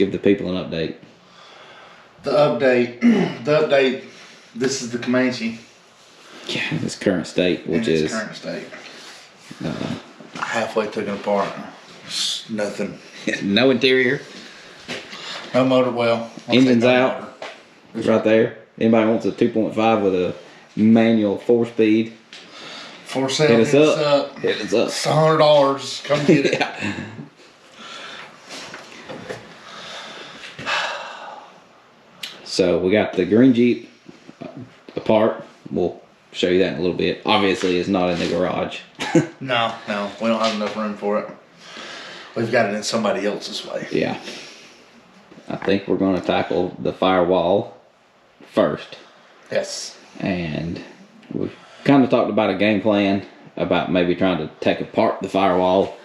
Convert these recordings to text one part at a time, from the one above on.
give the people an update. The update, this is the Comanche. Yeah, its current state, which is current state. Halfway taken apart. Nothing. no interior. No motor well. Engine's out. Right there. Anybody wants a 2.5 with a manual 4-speed? For sale. Hit us up. Hit us up. It's $100. Come get it. Yeah. So we got the green Jeep apart. We'll show you that in a little bit. Obviously, it's not in the garage. No, we don't have enough room for it. We've got it in somebody else's way. Yeah. I think we're going to tackle the firewall first. Yes. And we've kind of talked about a game plan about maybe trying to take apart the firewall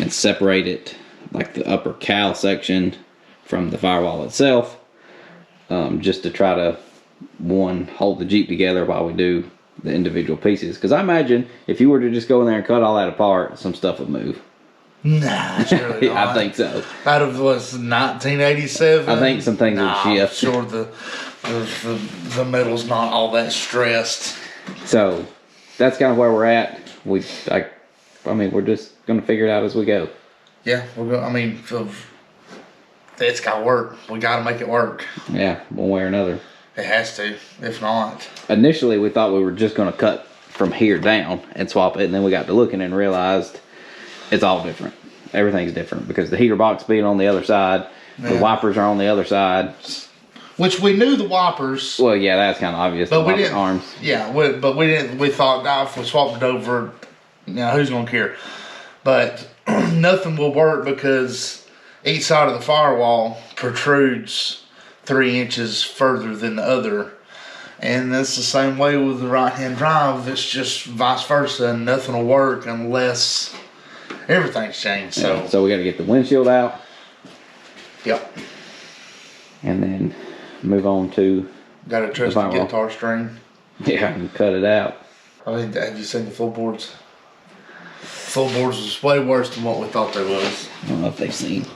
and separate it, like the upper cowl section from the firewall itself, just to try to, one, hold the Jeep together while we do the individual pieces. Because I imagine if you were to just go in there and cut all that apart, some stuff would move. Nah, surely not. I think so. Out of was 1987. I think some things would shift. I'm sure the metal's not all that stressed. So that's kind of where we're at. We're just gonna figure it out as we go. Yeah, we're going. I mean, it's got to work. We got to make it work. Yeah, one way or another. It has to. If not, initially we thought we were just gonna cut from here down and swap it, and then we got to looking and realized it's all different. Everything's different because the heater box being on the other side, the wipers are on the other side. Which we knew the wipers. Well, yeah, that's kind of obvious. But we didn't. Arms. Yeah, but we didn't. We thought, if we swapped it over, who's gonna care? But nothing will work because each side of the firewall protrudes 3 inches further than the other. And that's the same way with the right-hand drive. It's just vice versa, and nothing will work unless everything's changed. So we got to get the windshield out. Yep. And then move on to. Got to trust the guitar string. Yeah, and cut it out. I mean, have you seen the floorboards? Floorboards was way worse than what we thought they was. I don't know if they've seen.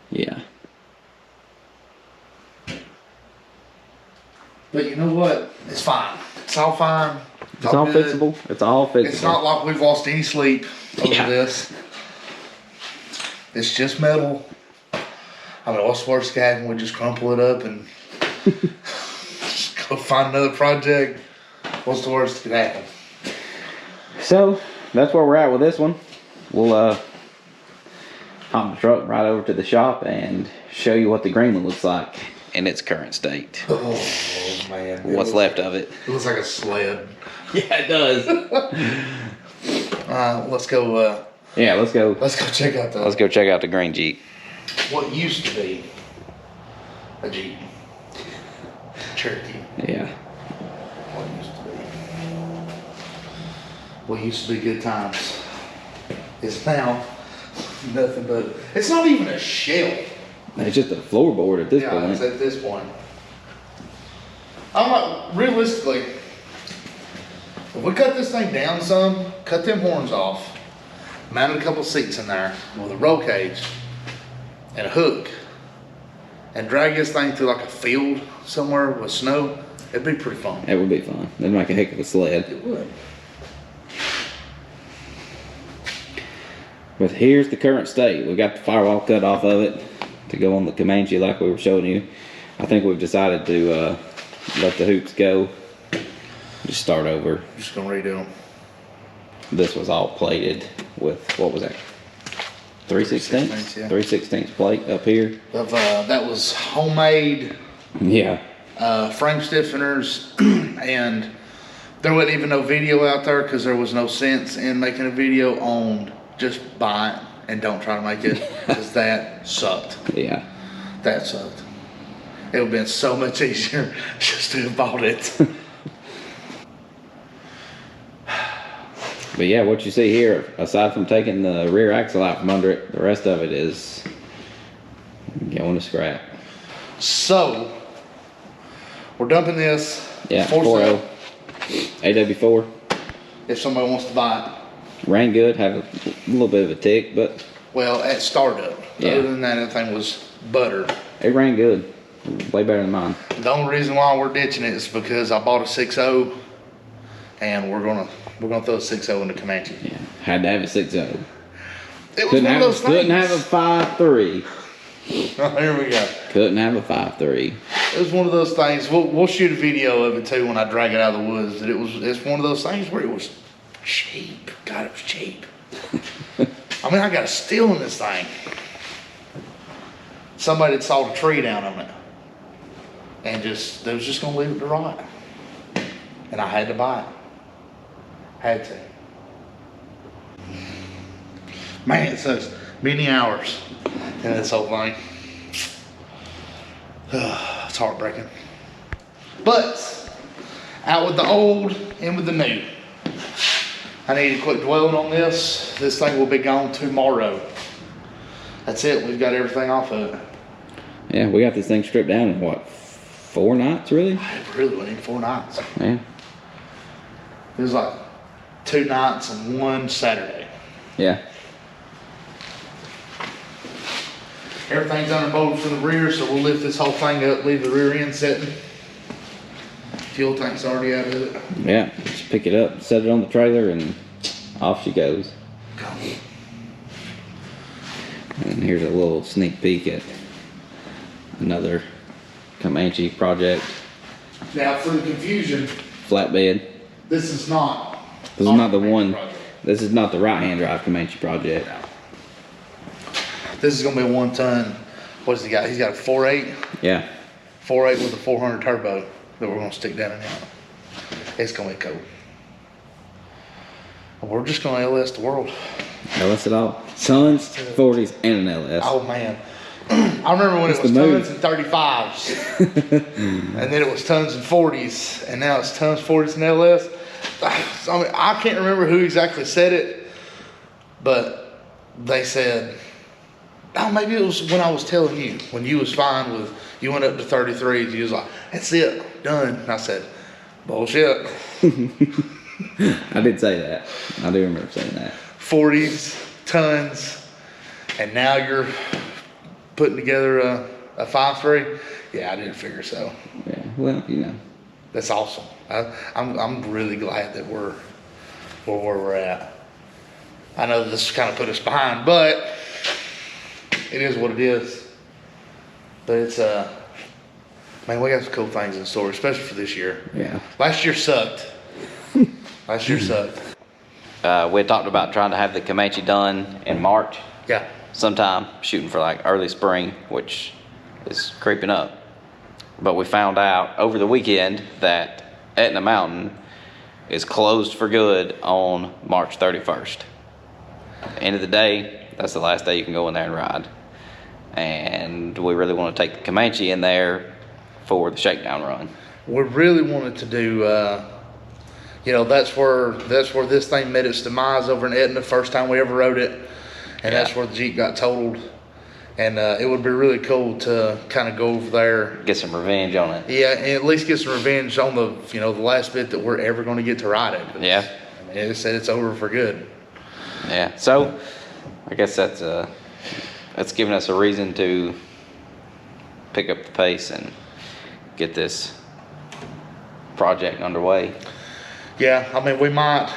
Yeah. But you know what? It's fine. It's all fine. It's all fixable. It's all fixable. It's not like we've lost any sleep over this. It's just metal. I mean, what's the worst that can happen? We just crumple it up and just go find another project. What's the worst that could happen? So that's where we're at with this one. We'll hop the truck right over to the shop and show you what the green one looks like in its current state. Oh man. What's left of it. It looks like a sled. Yeah, it does. Let's go. Yeah, let's go. Let's go check out Let's go check out the green Jeep. What used to be a Jeep Cherokee. Yeah. What used to be good times is now nothing but. It's not even a shell. It's just a floorboard at this point. Yeah, it's at this point. I'm like, realistically, if we cut this thing down some, cut them horns off, mounted a couple seats in there with a roll cage and a hook, and drag this thing through like a field somewhere with snow, it'd be pretty fun. It would be fun. It'd make a heck of a sled. It would. But here's the current state. We got the firewall cut off of it to go on the Comanche like we were showing you. I think we've decided to let the hoops go. Just start over. Just gonna redo them. This was all plated with, what was that? 3/16? Yeah. 3/16 plate up here. That was homemade. Yeah. Frame stiffeners, and there wasn't even no video out there because there was no sense in making a video on just buy it and don't try to make it because that sucked. Yeah. That sucked. It would have been so much easier just to have bought it. But yeah, what you see here, aside from taking the rear axle out from under it, the rest of it is going to scrap. So, we're dumping this. Yeah, for 4.0 sale. AW4. If somebody wants to buy it. Ran good, had a little bit of a tick, but Well, at startup. Yeah. Other than that, everything was butter. It ran good. Way better than mine. The only reason why we're ditching it is because I bought a 6.0 and we're gonna throw a 6.0 in the Comanche. Yeah. Had to have a 6.0. It was one of those things. Couldn't have a 5.3. Oh, here we go. Couldn't have a 5.3. It was one of those things. We'll shoot a video of it too when I drag it out of the woods. That it's one of those things where it was cheap. God, it was cheap. I mean, I got a steal in this thing. Somebody had sawed a tree down on it, and they was just gonna leave it to rot, and I had to buy it. Had to. Man, it sucks. Many hours in this whole thing. It's heartbreaking. But out with the old, in with the new. I need to quit dwelling on this. This thing will be gone tomorrow. That's it. We've got everything off of it. Yeah, we got this thing stripped down in what, 4 nights, really? It really went in 4 nights. Yeah. It was like 2 nights and 1 Saturday. Yeah. Everything's underbolted from the rear, so we'll lift this whole thing up, leave the rear end setting. Fuel tank's already out of it. Yeah, just pick it up, set it on the trailer, and off she goes. Go. And here's a little sneak peek at another Comanche project. Now, for the confusion, Flatbed. this is not. This is not the Comanche one. project. This is not the right-hand drive Comanche project. This is gonna be a 1 ton. What does he got? He's got a 4.8. Yeah. 4.8 with a 400 turbo that we're gonna stick down and out. It's gonna be cool. We're just gonna LS the world. LS it all. Tons, 40s, and an LS. Oh man. I remember when it was tons and 35s. And then it was tons and 40s. And now it's tons, 40s, and LS. I mean, I can't remember who exactly said it, but they said, oh, maybe it was when I was telling you, when you was fine with, you went up to 33s, you was like, that's it, done. And I said, bullshit. I did say that. I do remember saying that. 40s, tons, and now you're putting together a 5.3. Yeah, I didn't figure so. Yeah, well, you know. That's awesome. I'm really glad that we're where we're at. I know this kind of put us behind, but it is what it is. But it's man, we got some cool things in store, especially for this year. Yeah. Last year sucked. Last year sucked. We had talked about trying to have the Comanche done in March Yeah. sometime, shooting for like early spring, which is creeping up. But we found out over the weekend that Etna Mountain is closed for good on March 31st. End of the day, that's the last day you can go in there and ride. And we really want to take the Comanche in there for the shakedown run. We really wanted to do, you know, that's where this thing met its demise over in Etna, first time we ever rode it. And that's where the Jeep got totaled. And it would be really cool to kind of go over there. Get some revenge on it. Yeah, and at least get some revenge on the, you know, the last bit that we're ever going to get to ride it. Yeah. I mean, it said it's over for good. Yeah, so I guess that's given us a reason to pick up the pace and get this project underway. Yeah, I mean, we might,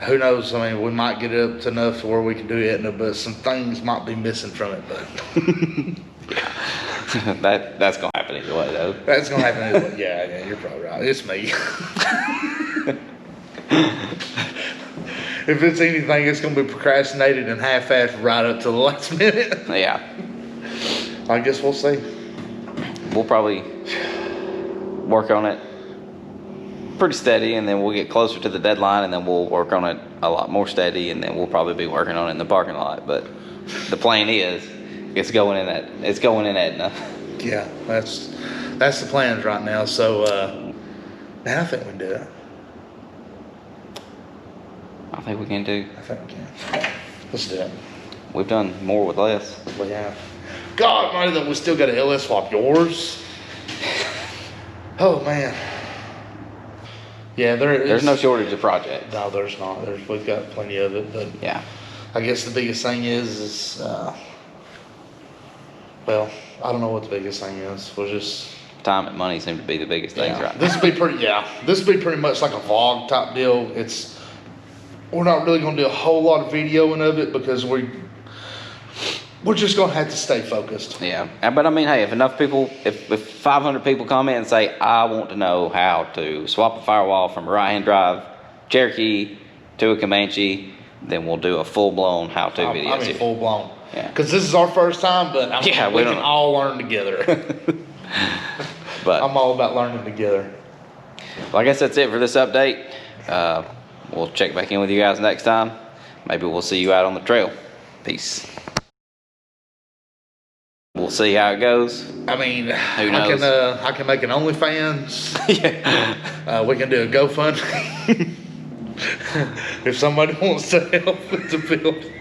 who knows, I mean, we might get it up to enough to where we can do Etna, but some things might be missing from it, but. That's going to happen either way, though. That's going to happen either way. Yeah, you're probably right. It's me. If it's anything, it's going to be procrastinated and half-assed right up to the last minute. Yeah. I guess we'll see. We'll probably work on it pretty steady, and then we'll get closer to the deadline, and then we'll work on it a lot more steady, and then we'll probably be working on it in the parking lot. But the plan is, it's going in Etna. Yeah, that's the plans right now. So, man, I think we can do it. I think we can too. I think we can. Let's do it. We've done more with less. We have. God, man, that we still got to LS swap yours. Oh man. Yeah, there's no shortage of projects. No, there's not. We've got plenty of it, but yeah, I guess the biggest thing is well, I don't know what the biggest thing is. We'll just Time and money seem to be the biggest things, yeah. right? This would be pretty much like a vlog type deal. We're not really gonna do a whole lot of videoing of it because we're just gonna have to stay focused. Yeah, but I mean, hey, if enough people, if 500 people come in and say, I want to know how to swap a firewall from a right-hand drive Cherokee to a Comanche, then we'll do a full-blown how-to video. I mean, full blown. Yeah. Because this is our first time, but we can all learn together. But I'm all about learning together. well, I guess that's it for this update. We'll check back in with you guys next time. Maybe we'll see you out on the trail. Peace. We'll see how it goes. I mean, Who knows? I can make an OnlyFans. Yeah. We can do a GoFundMe if somebody wants to help with the build.